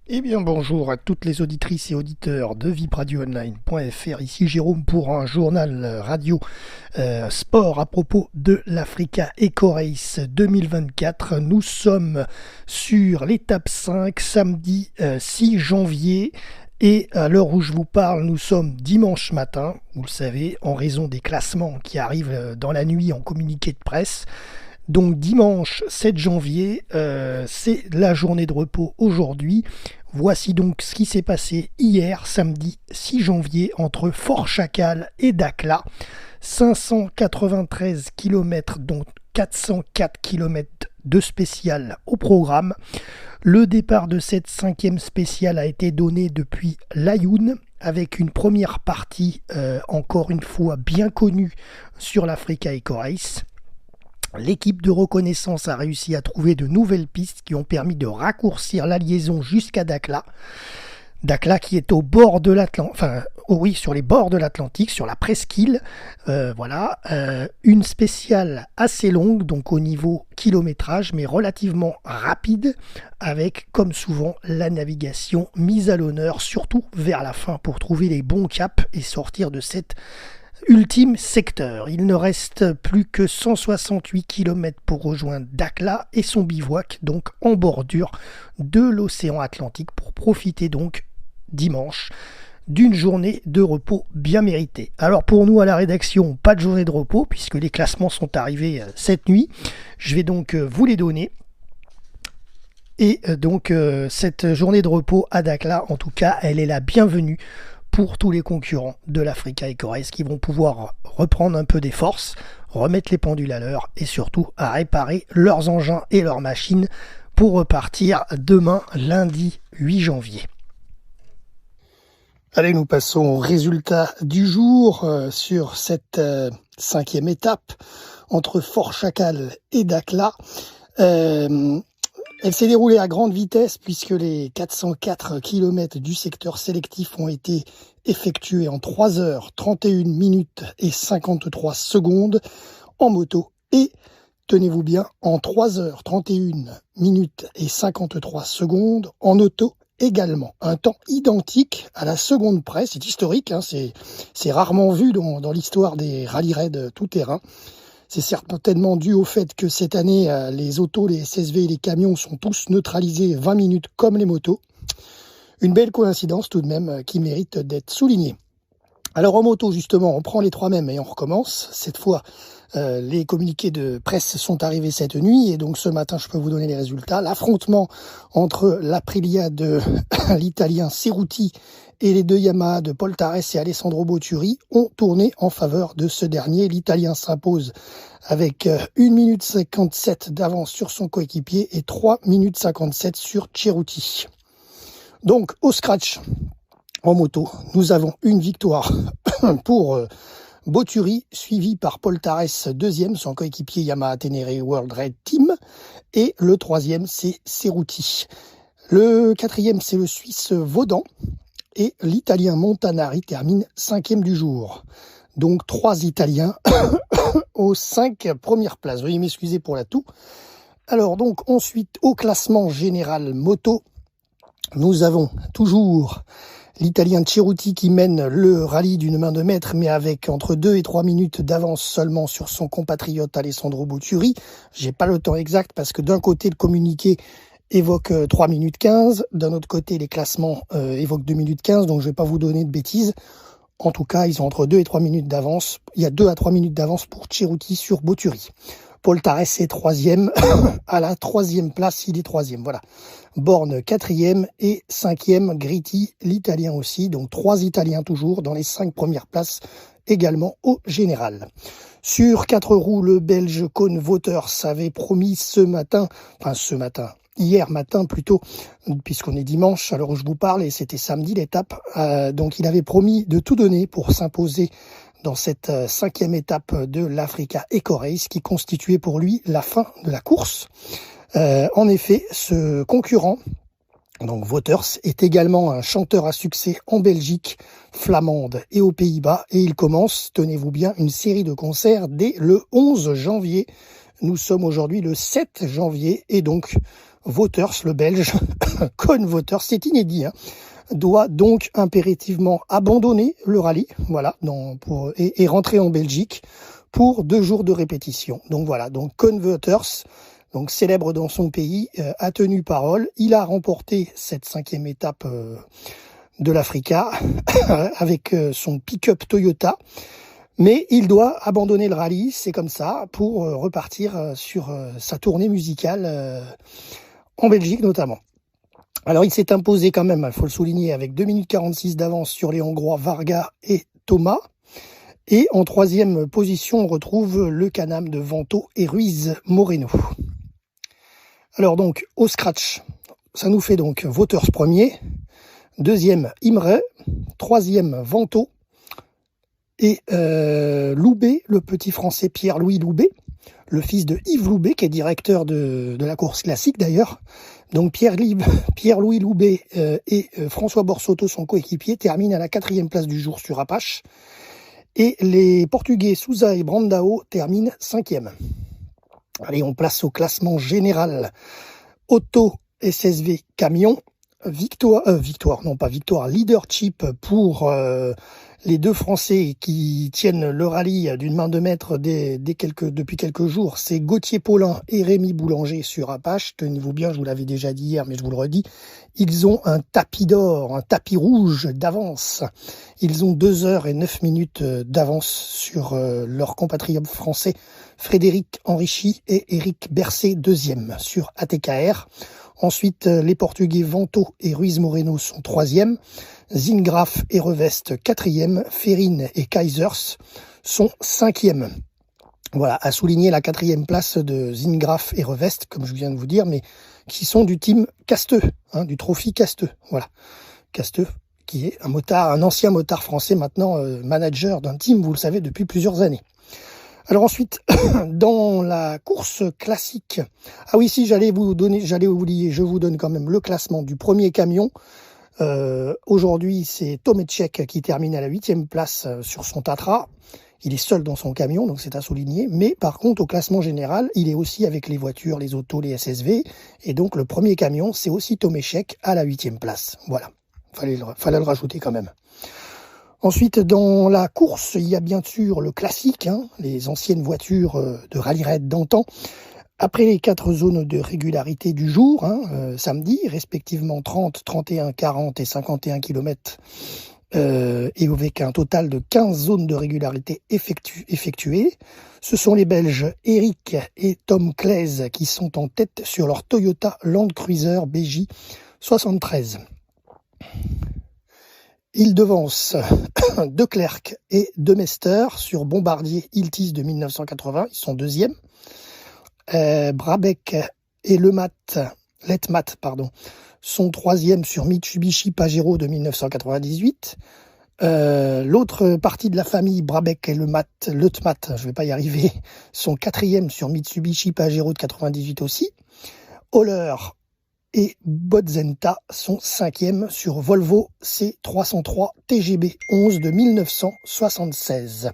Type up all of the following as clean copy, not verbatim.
Eh bien bonjour à toutes les auditrices et auditeurs de vipradioonline.fr. Ici Jérôme pour un journal radio sport à propos de l'Africa Eco Race 2024. Nous sommes sur l'étape 5, samedi 6 janvier. Et à l'heure où je vous parle, nous sommes dimanche matin, vous le savez, en raison des classements qui arrivent dans la nuit en communiqué de presse. Donc dimanche 7 janvier, c'est la journée de repos aujourd'hui. Voici donc ce qui s'est passé hier, samedi 6 janvier, entre Fort Chacal et Dakhla. 593 km, dont 404 km de spécial au programme. Le départ de cette cinquième spéciale a été donné depuis l'Ayoun, avec une première partie, encore une fois bien connue, sur l'Africa Eco Race. L'équipe de reconnaissance a réussi à trouver de nouvelles pistes qui ont permis de raccourcir la liaison jusqu'à Dakhla. Dakhla qui est au bord de l'Atlantique, sur les bords de l'Atlantique, sur la presqu'île. Une spéciale assez longue, donc au niveau kilométrage, mais relativement rapide, avec, comme souvent, la navigation mise à l'honneur, surtout vers la fin, pour trouver les bons caps et sortir de cette ultime secteur. Il ne reste plus que 168 km pour rejoindre Dakhla et son bivouac, donc en bordure de l'océan Atlantique, pour profiter donc dimanche d'une journée de repos bien méritée. Alors pour nous à la rédaction, pas de journée de repos puisque les classements sont arrivés cette nuit. Je vais donc vous les donner. Et donc cette journée de repos à Dakhla, en tout cas, elle est la bienvenue pour tous les concurrents de l'Africa Eco Race qui vont pouvoir reprendre un peu des forces, remettre les pendules à l'heure et surtout à réparer leurs engins et leurs machines pour repartir demain, lundi 8 janvier. Allez, nous passons au résultat du jour sur cette cinquième étape entre Fort Chacal et Dakhla. Elle s'est déroulée à grande vitesse puisque les 404 km du secteur sélectif ont été effectués en 3 heures 31 minutes et 53 secondes en moto et, tenez-vous bien, en 3 heures 31 minutes et 53 secondes en auto également. Un temps identique à la seconde près, c'est historique, c'est rarement vu dans l'histoire des rallye-raids tout-terrain. C'est certainement dû au fait que cette année, les autos, les SSV et les camions sont tous neutralisés 20 minutes comme les motos. Une belle coïncidence tout de même qui mérite d'être soulignée. Alors en moto justement, on prend les trois mêmes et on recommence. Cette fois, les communiqués de presse sont arrivés cette nuit et donc ce matin, je peux vous donner les résultats. L'affrontement entre l'Aprilia de l'italien Cerruti et les deux Yamaha de Paul Tarres et Alessandro Botturi ont tourné en faveur de ce dernier. L'Italien s'impose avec 1 minute 57 d'avance sur son coéquipier et 3 minutes 57 sur Cerruti. Donc au scratch en moto, nous avons une victoire pour Botturi, suivi par Paul Tarres, deuxième, son coéquipier Yamaha Tenere World Raid Team, et le troisième c'est Cerruti. Le quatrième c'est le Suisse Vaudan, et l'Italien Montanari termine 5e du jour. Donc 3 Italiens aux 5 premières places. Veuillez m'excuser pour la toux. Alors donc ensuite au classement général moto, nous avons toujours l'Italien Cerruti qui mène le rallye d'une main de maître, mais avec entre 2 et 3 minutes d'avance seulement sur son compatriote Alessandro Botturi. J'ai pas le temps exact parce que d'un côté le communiqué évoque 3 minutes 15, d'un autre côté les classements évoquent 2 minutes 15, donc je vais pas vous donner de bêtises. En tout cas, ils ont entre 2 et 3 minutes d'avance. Il y a 2 à 3 minutes d'avance pour Cerruti sur Botturi. Paul Tarres est troisième, à la 3e place, il est troisième, voilà. Borne 4e et 5e, Gritti, l'Italien aussi, donc 3 Italiens toujours dans les 5 premières places également au général. Sur 4 roues, le Belge Koen Wouters avait promis hier matin plutôt, puisqu'on est dimanche, alors je vous parle, et c'était samedi l'étape, donc il avait promis de tout donner pour s'imposer dans cette 5e étape de l'Africa Eco Race qui constituait pour lui la fin de la course. En effet, ce concurrent, donc Wouters, est également un chanteur à succès en Belgique, flamande et aux Pays-Bas, et il commence, tenez-vous bien, une série de concerts dès le 11 janvier. Nous sommes aujourd'hui le 7 janvier, et donc Wouters, le Belge, Koen Wouters, c'est inédit, hein, doit donc impérativement abandonner le rallye, voilà, et rentrer en Belgique pour 2 jours de répétition. Donc voilà, donc Koen Wouters, donc célèbre dans son pays, a tenu parole. Il a remporté cette 5e étape de l'Africa avec son pick-up Toyota. Mais il doit abandonner le rallye, c'est comme ça, pour repartir sur sa tournée musicale en Belgique notamment. Alors il s'est imposé quand même, il faut le souligner, avec 2 minutes 46 d'avance sur les Hongrois Varga et Thomas. Et en 3e position, on retrouve le Canam de Vento et Ruiz Moreno. Alors donc, au scratch, ça nous fait donc Wouters premier, 2e Imre, 3e Vento, et Loubet, le petit français Pierre-Louis Loubet, le fils de Yves Loubet, qui est directeur de la course classique d'ailleurs. Donc Pierre-Louis Loubet et François Borsotto, son coéquipier, terminent à la 4e place du jour sur Apache. Et les Portugais Souza et Brandao terminent 5e. Allez, on place au classement général Auto SSV Camion. Leadership pour les 2 Français qui tiennent le rallye d'une main de maître depuis quelques jours. C'est Gauthier Paulin et Rémi Boulanger sur Apache. Tenez-vous bien, je vous l'avais déjà dit hier, mais je vous le redis. Ils ont un tapis d'or, un tapis rouge d'avance. Ils ont 2 heures et 9 minutes d'avance sur leurs compatriotes français Frédéric Henrichy et Éric Bercé, 2e sur ATKR. Ensuite, les Portugais Vento et Ruiz Moreno sont 3e. Zingraf et Revest 4e. Ferrin et Kaisers sont 5e. Voilà, à souligner la 4e place de Zingraf et Revest, comme je viens de vous dire, mais qui sont du team Casteux, hein, du Trophy Casteux. Voilà, Casteux, qui est un ancien motard français, maintenant manager d'un team, vous le savez, depuis plusieurs années. Alors ensuite, dans la course classique, ah oui, si j'allais oublier, je vous donne quand même le classement du premier camion. Aujourd'hui, c'est Tomeček qui termine à la 8e place sur son Tatra. Il est seul dans son camion, donc c'est à souligner. Mais par contre, au classement général, il est aussi avec les voitures, les autos, les SSV. Et donc le premier camion, c'est aussi Tomeček à la 8e place. Voilà, fallait le rajouter quand même. Ensuite, dans la course, il y a bien sûr le classique, hein, les anciennes voitures de rallye raid d'antan. Après les 4 zones de régularité du jour, samedi, respectivement 30, 31, 40 et 51 km, et avec un total de 15 zones de régularité effectuées, ce sont les Belges Eric et Tom Claes qui sont en tête sur leur Toyota Land Cruiser BJ 73. Ils devancent De Klerk et De Mester sur Bombardier Iltis de 1980, ils sont 2e. Brabec et Letmat, sont 3e sur Mitsubishi Pajero de 1998. L'autre partie de la famille, Brabec et Letmat, je vais pas y arriver, sont 4e sur Mitsubishi Pajero de 98 aussi. Holler et Bodzenta sont 5e sur Volvo C303 TGB 11 de 1976.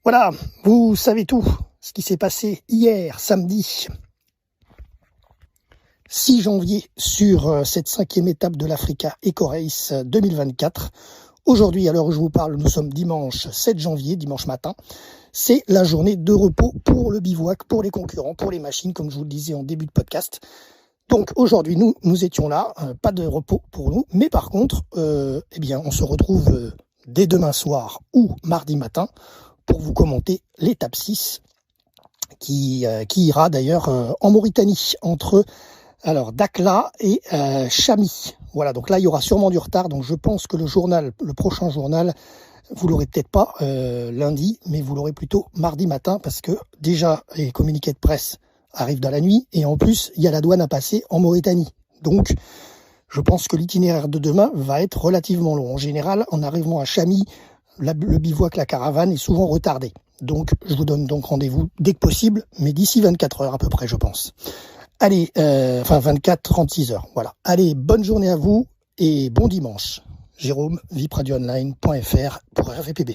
Voilà, vous savez tout ce qui s'est passé hier, samedi 6 janvier, sur cette 5e étape de l'Africa Eco Race 2024. Aujourd'hui, à l'heure où je vous parle, nous sommes dimanche 7 janvier, dimanche matin. C'est la journée de repos pour le bivouac, pour les concurrents, pour les machines, comme je vous le disais en début de podcast. Donc aujourd'hui, nous étions là, pas de repos pour nous, mais par contre, on se retrouve dès demain soir ou mardi matin pour vous commenter l'étape 6 qui ira d'ailleurs en Mauritanie, entre Dakhla et Chami. Voilà, donc là il y aura sûrement du retard, donc je pense que le prochain journal, vous l'aurez peut-être pas lundi, mais vous l'aurez plutôt mardi matin, parce que déjà les communiqués de presse arrive dans la nuit, et en plus, il y a la douane à passer en Mauritanie. Donc, je pense que l'itinéraire de demain va être relativement long. En général, en arrivant à Chami, le bivouac, la caravane est souvent retardé. Donc, je vous donne donc rendez-vous dès que possible, mais d'ici 24 heures à peu près, je pense. Allez, 36 heures, voilà. Allez, bonne journée à vous, et bon dimanche. Jérôme, vipradioonline.fr pour RVPB.